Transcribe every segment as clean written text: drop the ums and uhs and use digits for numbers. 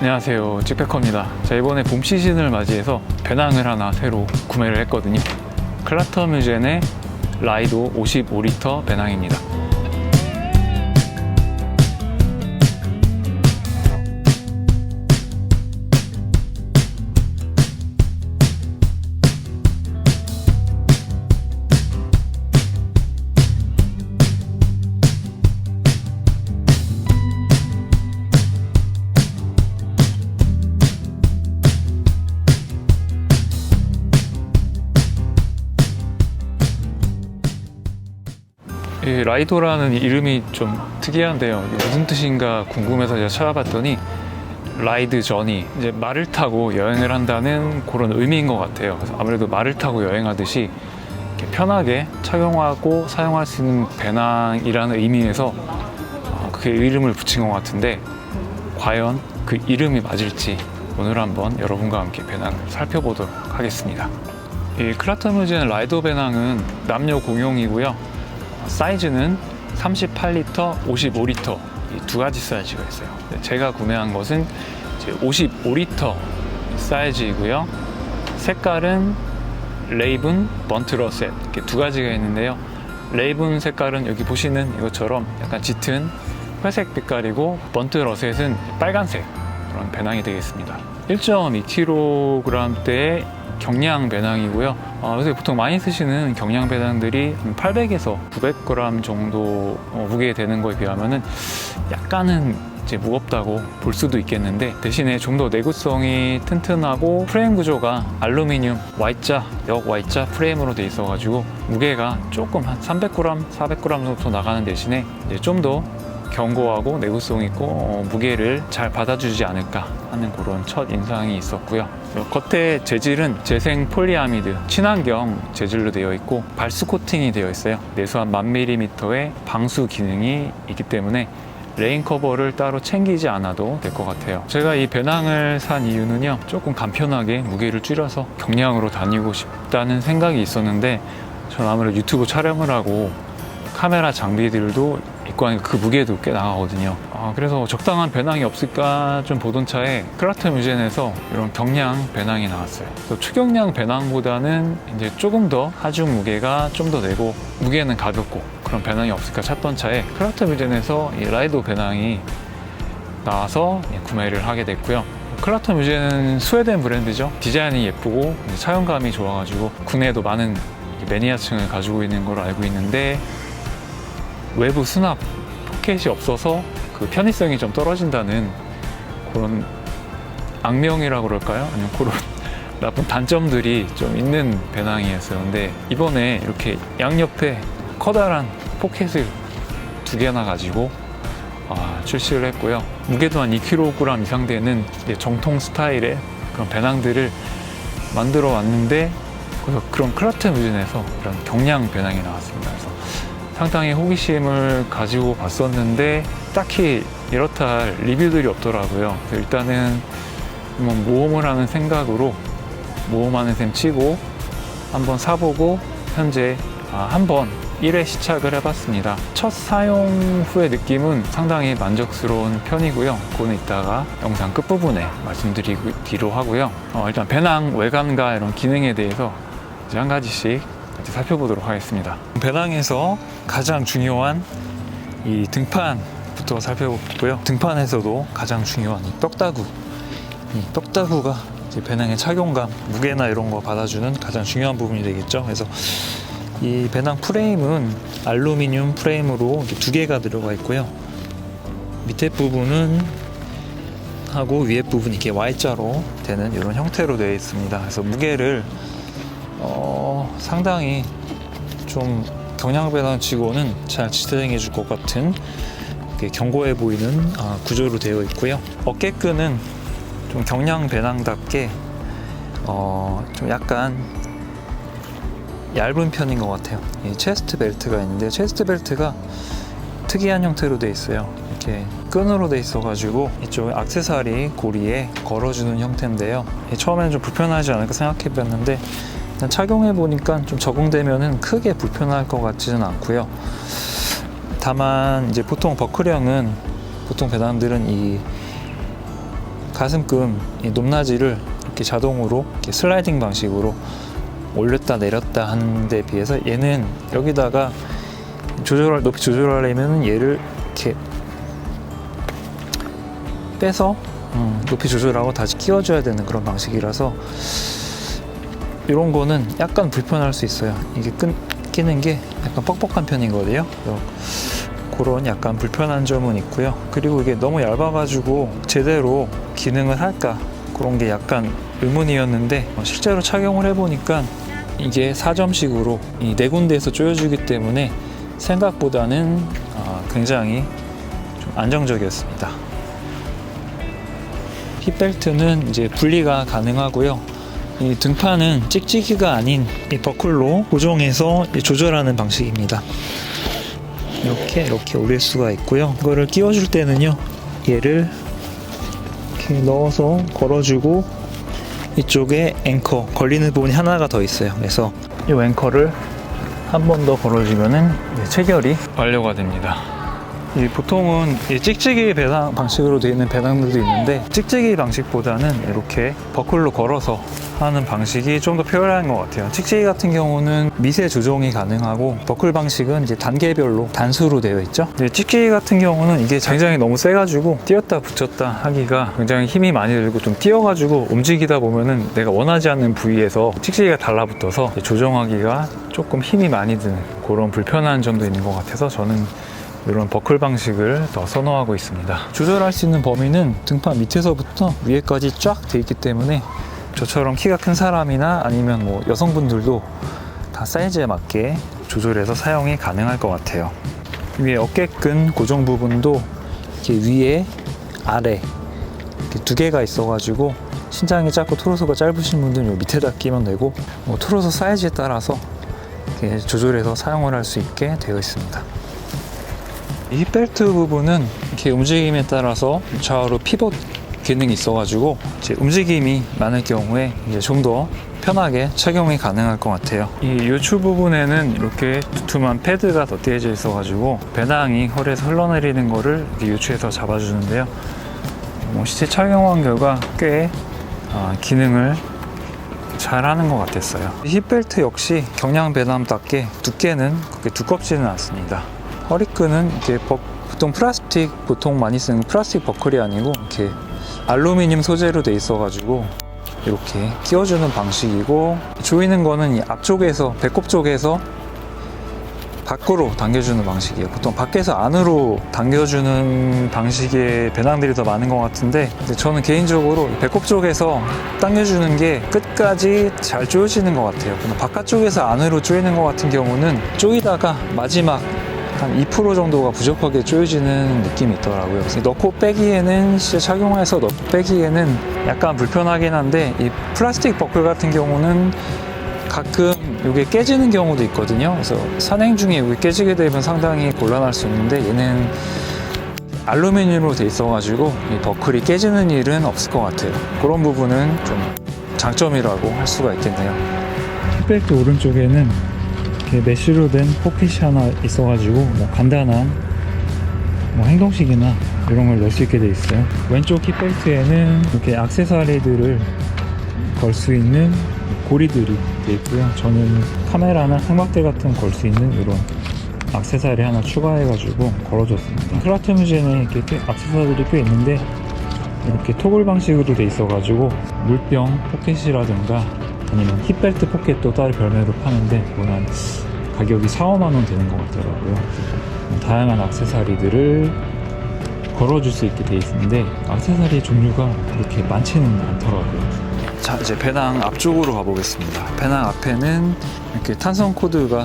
안녕하세요, 찍백커입니다. 자, 이번에 봄 시즌을 맞이해서 배낭을 하나 새로 구매를 했거든요. 클라터뮤젠의 라이도 55리터 배낭입니다. 이 라이도라는 이름이 좀 특이한데요. 무슨 뜻인가 궁금해서 제가 찾아봤더니 라이드 저니, 이제 말을 타고 여행을 한다는 그런 의미인 것 같아요. 그래서 아무래도 말을 타고 여행하듯이 이렇게 편하게 착용하고 사용할 수 있는 배낭이라는 의미에서 그게 이름을 붙인 것 같은데, 과연 그 이름이 맞을지 오늘 한번 여러분과 함께 배낭을 살펴보도록 하겠습니다. 이 클라터뮤젠 라이도 배낭은 남녀 공용이고요. 사이즈는 38리터, 55리터 이 두 가지 사이즈가 있어요. 제가 구매한 것은 55리터 사이즈이고요. 색깔은 레이븐, 번트 러셋 이렇게 두 가지가 있는데요. 레이븐 색깔은 여기 보시는 이것처럼 약간 짙은 회색 빛깔이고, 번트 러셋은 빨간색 그런 배낭이 되겠습니다. 1.2kg대의 경량 배낭이고요. 요새 보통 많이 쓰시는 경량 배낭들이 800에서 900g 정도 무게 되는 거에 비하면은 약간은 이제 무겁다고 볼 수도 있겠는데, 대신에 좀 더 내구성이 튼튼하고 프레임 구조가 알루미늄 Y자, 역 Y자 프레임으로 돼 있어가지고 무게가 조금 한 300g, 400g 정도 나가는 대신에 좀 더 견고하고 내구성 있고 무게를 잘 받아주지 않을까 하는 그런 첫 인상이 있었고요. 겉에 재질은 재생 폴리아미드 친환경 재질로 되어 있고, 발수 코팅이 되어 있어요. 내수 한 1000mm의 방수 기능이 있기 때문에 레인 커버를 따로 챙기지 않아도 될 것 같아요. 제가 이 배낭을 산 이유는요, 조금 간편하게 무게를 줄여서 경량으로 다니고 싶다는 생각이 있었는데, 전 아무래도 유튜브 촬영을 하고 카메라 장비들도 있고 하니까 그 무게도 꽤 나가거든요. 그래서 적당한 배낭이 없을까 좀 보던 차에 클라터뮤젠에서 이런 경량 배낭이 나왔어요. 그래서 초경량 배낭보다는 이제 조금 더 하중 무게가 좀 더 되고 무게는 가볍고 그런 배낭이 없을까 찾던 차에 클라터뮤젠에서 이 라이도 배낭이 나와서 구매를 하게 됐고요. 클라터뮤젠은 스웨덴 브랜드죠. 디자인이 예쁘고 사용감이 좋아가지고 국내에도 많은 매니아층을 가지고 있는 걸로 알고 있는데, 외부 수납 포켓이 없어서 그 편의성이 좀 떨어진다는 그런 악명이라고 그럴까요? 아니면 그런 나쁜 단점들이 좀 있는 배낭이었어요. 근데 이번에 이렇게 양옆에 커다란 포켓을 2개나 가지고 출시를 했고요. 무게도 한 2kg 이상 되는 정통 스타일의 그런 배낭들을 만들어 왔는데, 그래서 그런 클라터뮤젠에서 이런 경량 배낭이 나왔습니다. 그래서 상당히 호기심을 가지고 봤었는데 딱히 이렇다 할 리뷰들이 없더라고요. 일단은 모험을 하는 생각으로 모험하는 셈 치고 한번 사보고 현재 한번 1회 시착을 해봤습니다. 첫 사용 후의 느낌은 상당히 만족스러운 편이고요. 그거는 이따가 영상 끝부분에 말씀드리기로 하고요. 일단 배낭 외관과 이런 기능에 대해서 이제 한 가지씩 살펴보도록 하겠습니다. 배낭에서 가장 중요한 이 등판부터 살펴보고요. 등판에서도 가장 중요한 이 떡다구. 이 떡다구가 이제 배낭의 착용감, 무게나 이런 거 받아주는 가장 중요한 부분이 되겠죠. 그래서 이 배낭 프레임은 알루미늄 프레임으로 2개가 들어가 있고요. 밑에 부분은 하고 위에 부분이 이렇게 Y자로 되는 이런 형태로 되어 있습니다. 그래서 무게를 상당히 좀 경량 배낭 치고는 잘 지탱해 줄 것 같은 견고해 보이는 구조로 되어 있고요. 어깨끈은 좀 경량 배낭답게 좀 약간 얇은 편인 것 같아요. 이 체스트 벨트가 있는데, 체스트 벨트가 특이한 형태로 되어 있어요. 이렇게 끈으로 되어 있어 가지고 이쪽 액세서리 고리에 걸어주는 형태인데요. 처음에는 좀 불편하지 않을까 생각해 봤는데, 착용해 보니까 좀 적응되면은 크게 불편할 것 같지는 않고요. 다만 이제 보통 버클형은, 보통 배낭들은 이 가슴금 이 높낮이를 이렇게 자동으로 이렇게 슬라이딩 방식으로 올렸다 내렸다 하는 데 비해서 얘는 여기다가 높이 조절하려면 얘를 이렇게 빼서 높이 조절하고 다시 끼워줘야 되는 그런 방식이라서 이런 거는 약간 불편할 수 있어요. 이게 끼는 게 약간 뻑뻑한 편이거든요. 그런 약간 불편한 점은 있고요. 그리고 이게 너무 얇아가지고 제대로 기능을 할까 그런 게 약간 의문이었는데 실제로 착용을 해보니까 이게 4점식으로 이 4군데에서 조여주기 때문에 생각보다는 굉장히 좀 안정적이었습니다. 힙벨트는 이제 분리가 가능하고요. 이 등판은 찍찍이가 아닌 이 버클로 고정해서 조절하는 방식입니다. 이렇게 올릴 수가 있고요. 이거를 끼워줄 때는요, 얘를 이렇게 넣어서 걸어주고 이쪽에 앵커 걸리는 부분이 하나가 더 있어요. 그래서 이 앵커를 한 번 더 걸어주면은 체결이 완료가 됩니다. 보통은 찍찍이 배당 방식으로 되어 있는 배당들도 있는데 찍찍이 방식보다는 이렇게 버클로 걸어서 하는 방식이 좀 더 편리한 것 같아요. 찍찍이 같은 경우는 미세 조정이 가능하고 버클 방식은 이제 단계별로 단수로 되어 있죠. 찍찍이 같은 경우는 이게 굉장히 너무 세가지고 띄었다 붙였다 하기가 굉장히 힘이 많이 들고 좀 띄어가지고 움직이다 보면은 내가 원하지 않는 부위에서 찍찍이가 달라붙어서 조정하기가 조금 힘이 많이 드는 그런 불편한 점도 있는 것 같아서 저는 이런 버클 방식을 더 선호하고 있습니다. 조절할 수 있는 범위는 등판 밑에서부터 위에까지 쫙 돼 있기 때문에 저처럼 키가 큰 사람이나 아니면 뭐 여성분들도 다 사이즈에 맞게 조절해서 사용이 가능할 것 같아요. 위에 어깨끈 고정 부분도 이렇게 위에 아래 이렇게 2개가 있어가지고 신장이 작고 토로소가 짧으신 분들은 요 밑에다 끼면 되고 토로소 사이즈에 따라서 이렇게 조절해서 사용을 할 수 있게 되어 있습니다. 이 힙벨트 부분은 이렇게 움직임에 따라서 좌우로 피벗 기능이 있어가지고 이제 움직임이 많을 경우에 이제 좀 더 편하게 착용이 가능할 것 같아요. 이 요추 부분에는 이렇게 두툼한 패드가 덧대져 있어가지고 배낭이 허리에서 흘러내리는 거를 요추에서 잡아주는데요. 실제 착용한 결과 꽤 기능을 잘 하는 것 같았어요. 힙벨트 역시 경량 배낭답게 두께는 그렇게 두껍지는 않습니다. 허리끈은 이렇게 보통 많이 쓰는 플라스틱 버클이 아니고 이렇게 알루미늄 소재로 돼 있어가지고 이렇게 끼워주는 방식이고 조이는 거는 이 앞쪽에서 배꼽 쪽에서 밖으로 당겨주는 방식이에요. 보통 밖에서 안으로 당겨주는 방식의 배낭들이 더 많은 것 같은데 저는 개인적으로 배꼽 쪽에서 당겨주는 게 끝까지 잘 조여지는 것 같아요. 바깥쪽에서 안으로 조이는 것 같은 경우는 조이다가 마지막 한 2% 정도가 부족하게 조여지는 느낌이 있더라고요. 그래서 넣고 빼기에는 실제 착용해서 넣고 빼기에는 약간 불편하긴 한데 이 플라스틱 버클 같은 경우는 가끔 이게 깨지는 경우도 있거든요. 그래서 산행 중에 이게 깨지게 되면 상당히 곤란할 수 있는데 얘는 알루미늄으로 돼 있어가지고 이 버클이 깨지는 일은 없을 것 같아요. 그런 부분은 좀 장점이라고 할 수가 있겠네요. 힙벨트 오른쪽에는 이렇게 메쉬로 된 포켓이 하나 있어가지고 간단한 행동식이나 이런 걸 넣을 수 있게 돼 있어요. 왼쪽 힙벨트에는 이렇게 액세서리들을 걸 수 있는 고리들이 돼 있고요. 저는 카메라나 삼각대 같은 거 걸 수 있는 이런 액세서리 하나 추가해가지고 걸어줬습니다. 크라트무젠에 이렇게 액세서리들이 꽤 있는데 이렇게 토글 방식으로 돼 있어가지고 물병 포켓이라든가 아니면 힙벨트 포켓도 따로 별매로 파는데 그건 한 가격이 4~5만원 되는 것 같더라고요. 다양한 액세서리들을 걸어줄 수 있게 돼 있는데 액세서리 종류가 그렇게 많지는 않더라고요. 자, 이제 배낭 앞쪽으로 가보겠습니다. 배낭 앞에는 이렇게 탄성 코드가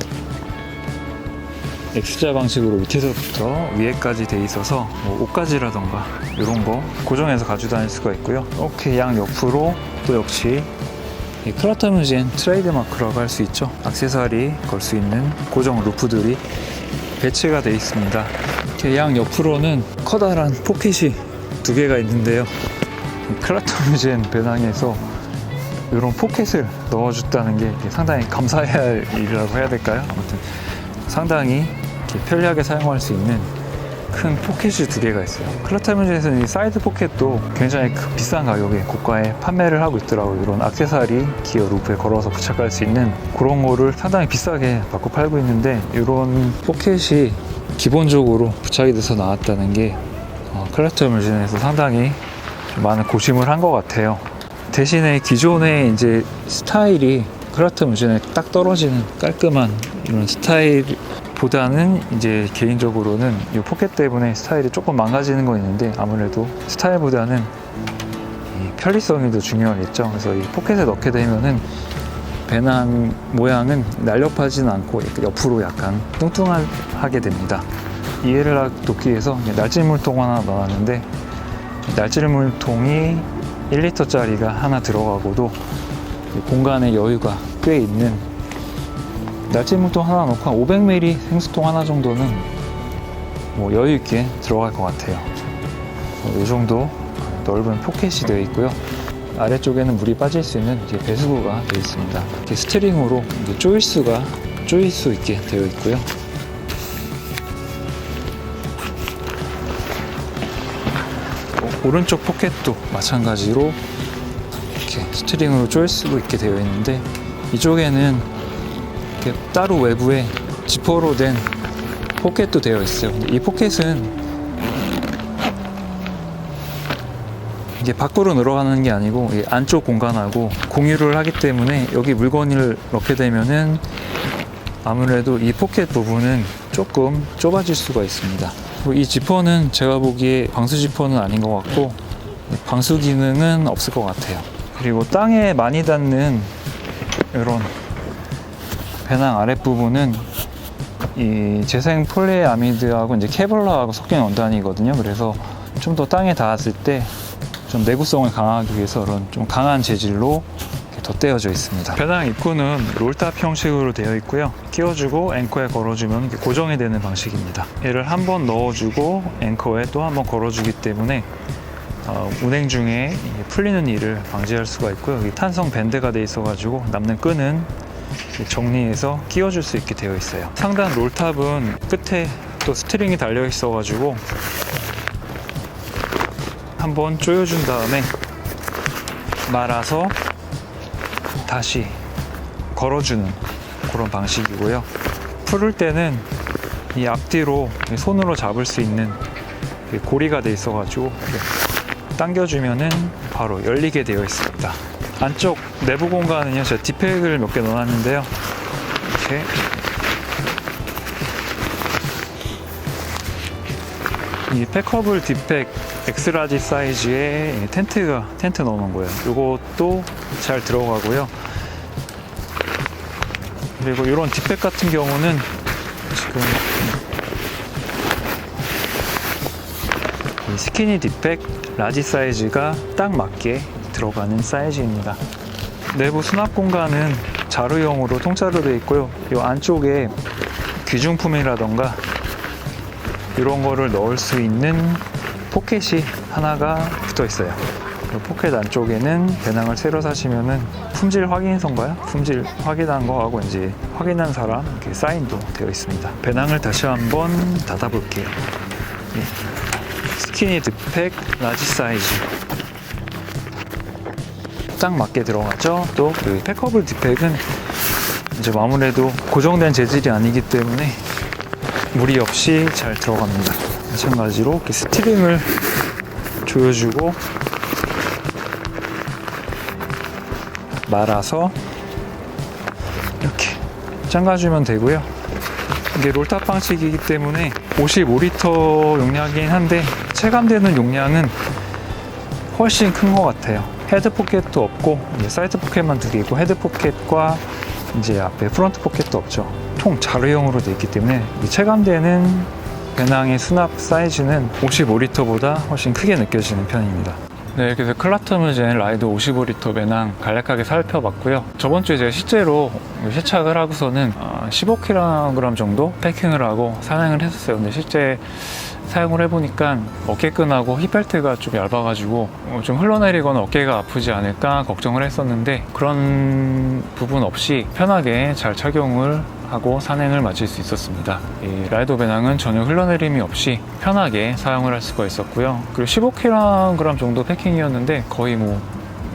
X자 방식으로 밑에서부터 위에까지 돼 있어서 옷가지라던가 이런 거 고정해서 가지고 다닐 수가 있고요. 이렇게 양 옆으로 또 역시 이 크라트무젠 트레이드 마크라고 할 수 있죠. 액세서리 걸 수 있는 고정 루프들이 배치가 되어 있습니다. 이렇게 양 옆으로는 커다란 포켓이 2개가 있는데요. 크라트무젠 배낭에서 이런 포켓을 넣어줬다는 게 상당히 감사해야 할 일이라고 해야 될까요? 아무튼 상당히 이렇게 편리하게 사용할 수 있는 큰 포켓이 두 개가 있어요. 클라타임즈에서는 이 사이드 포켓도 굉장히 비싼 가격에 고가에 판매를 하고 있더라고요. 이런 액세서리 기어 루프에 걸어서 부착할 수 있는 그런 거를 상당히 비싸게 받고 팔고 있는데, 이런 포켓이 기본적으로 부착이 돼서 나왔다는 게 클라타임즈에서 상당히 좀 많은 고심을 한 것 같아요. 대신에 기존의 이제 스타일이 클라타임즈에 딱 떨어지는 깔끔한 이런 스타일보다는 이제 개인적으로는 이 포켓 때문에 스타일이 조금 망가지는 건 있는데, 아무래도 스타일보다는 이 편리성이 더 중요하겠죠. 그래서 이 포켓에 넣게 되면은 배낭 모양은 날렵하지는 않고 옆으로 약간 뚱뚱하게 됩니다. 이해를 돕기 위해서 날짐물통 하나 넣었는데, 날짐물통이 1리터짜리가 하나 들어가고도 공간의 여유가 꽤 있는 날짐물통 하나 넣고 한 500ml 생수통 하나 정도는 뭐 여유 있게 들어갈 것 같아요. 이 정도 넓은 포켓이 되어 있고요. 아래쪽에는 물이 빠질 수 있는 이제 배수구가 되어 있습니다. 이렇게 스트링으로 이제 조일 수 있게 되어 있고요. 오른쪽 포켓도 마찬가지로 이렇게 스트링으로 조일 수 있게 되어 있는데, 이쪽에는 이렇게 따로 외부에 지퍼로 된 포켓도 되어 있어요. 이 포켓은 이게 밖으로 늘어가는 게 아니고 안쪽 공간하고 공유를 하기 때문에, 여기 물건을 넣게 되면은 아무래도 이 포켓 부분은 조금 좁아질 수가 있습니다. 이 지퍼는 제가 보기에 방수 지퍼는 아닌 것 같고 방수 기능은 없을 것 같아요. 그리고 땅에 많이 닿는 이런 배낭 아랫부분은 이 재생 폴리아미드하고 이제 케블라하고 섞인 원단이거든요. 그래서 좀 더 땅에 닿았을 때 좀 내구성을 강화하기 위해서 이런 좀 강한 재질로 덧대어져 있습니다. 배낭 입구는 롤탑 형식으로 되어 있고요. 끼워주고 앵커에 걸어주면 고정이 되는 방식입니다. 얘를 한번 넣어주고 앵커에 또 한번 걸어주기 때문에 운행 중에 풀리는 일을 방지할 수가 있고요. 여기 탄성 밴드가 되어 있어가지고 남는 끈은 정리해서 끼워줄 수 있게 되어 있어요. 상단 롤탑은 끝에 또 스트링이 달려 있어가지고 한번 조여준 다음에 말아서 다시 걸어주는 그런 방식이고요. 풀을 때는 이 앞뒤로 손으로 잡을 수 있는 고리가 되어 있어가지고 당겨주면은 바로 열리게 되어 있습니다. 안쪽 내부 공간은요, 제가 뒷팩을 몇 개 넣어놨는데요. 이렇게 이 팩커블 뒷팩 엑스라지 사이즈의 텐트 넣어놓은 거예요. 이것도 잘 들어가고요. 그리고 이런 뒷백 같은 경우는 지금 이 스키니 뒷백 라지 사이즈가 딱 맞게 들어가는 사이즈입니다. 내부 수납 공간은 자루형으로 통짜로 되어 있고요. 이 안쪽에 귀중품이라던가 이런 거를 넣을 수 있는 포켓이 하나가 붙어 있어요. 포켓 안쪽에는 배낭을 새로 사시면은 품질 확인서인가요? 품질 확인한 거하고 이제 확인한 사람 이렇게 사인도 되어 있습니다. 배낭을 다시 한번 닫아볼게요. 스키니 뒷팩 라지 사이즈 딱 맞게 들어가죠. 또 그 팩커블 뒷팩은 이제 아무래도 고정된 재질이 아니기 때문에 무리 없이 잘 들어갑니다. 마찬가지로 이렇게 스트링을 조여주고 말아서 이렇게 잠가주면 되고요. 이게 롤탑 방식이기 때문에 55리터 용량이긴 한데 체감되는 용량은 훨씬 큰 것 같아요. 헤드 포켓도 없고 사이드 포켓만 두 개 있고, 헤드 포켓과 이제 앞에 프론트 포켓도 없죠. 통 자루형으로 되어 있기 때문에 체감되는 배낭의 수납 사이즈는 55리터보다 훨씬 크게 느껴지는 편입니다. 네, 이렇게 해서 클라타임즈 라이더 55리터 배낭 간략하게 살펴봤고요. 저번 주에 제가 실제로 세착을 하고서는 15kg 정도 패킹을 하고 산행을 했었어요. 근데 실제 사용을 해보니까 어깨끈하고 힙벨트가 좀 얇아가지고 좀 흘러내리거나 어깨가 아프지 않을까 걱정을 했었는데, 그런 부분 없이 편하게 잘 착용을 하고 산행을 마칠 수 있었습니다. 이 라이더 배낭은 전혀 흘러내림이 없이 편하게 사용을 할 수가 있었고요. 그리고 15kg 정도 패킹이었는데 거의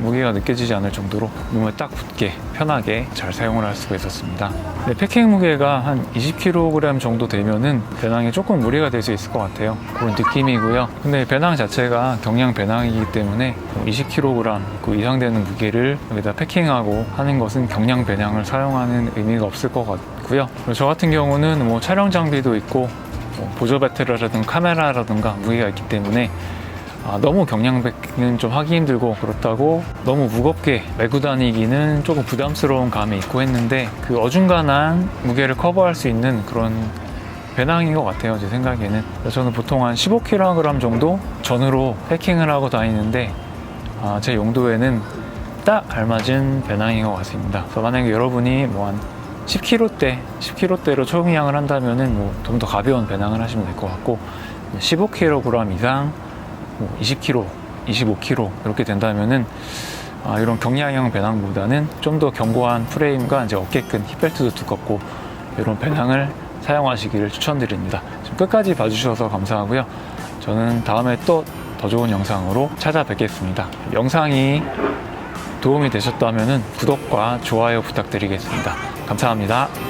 무게가 느껴지지 않을 정도로 몸에 딱 붙게 편하게 잘 사용을 할 수가 있었습니다. 네, 패킹 무게가 한 20kg 정도 되면은 배낭에 조금 무리가 될 수 있을 것 같아요. 그런 느낌이고요. 근데 배낭 자체가 경량 배낭이기 때문에 20kg 그 이상 되는 무게를 여기다 패킹하고 하는 것은 경량 배낭을 사용하는 의미가 없을 것 같고요. 그리고 저 같은 경우는 촬영 장비도 있고 보조 배터리라든가 카메라라든가 무게가 있기 때문에 너무 경량배는 좀 하기 힘들고 그렇다고 너무 무겁게 메고 다니기는 조금 부담스러운 감이 있고 했는데 그 어중간한 무게를 커버할 수 있는 그런 배낭인 것 같아요, 제 생각에는. 저는 보통 한 15kg 정도 전후로 패킹을 하고 다니는데 제 용도에는 딱 알맞은 배낭인 것 같습니다. 그래서 만약에 여러분이 한 10kg대로 초경량을 한다면은 좀 더 가벼운 배낭을 하시면 될 것 같고 15kg 이상 20kg, 25kg 이렇게 된다면은 이런 경량형 배낭보다는 좀 더 견고한 프레임과 이제 어깨끈, 힙벨트도 두껍고 이런 배낭을 사용하시기를 추천드립니다. 지금 끝까지 봐주셔서 감사하고요. 저는 다음에 또 더 좋은 영상으로 찾아뵙겠습니다. 영상이 도움이 되셨다면은 구독과 좋아요 부탁드리겠습니다. 감사합니다.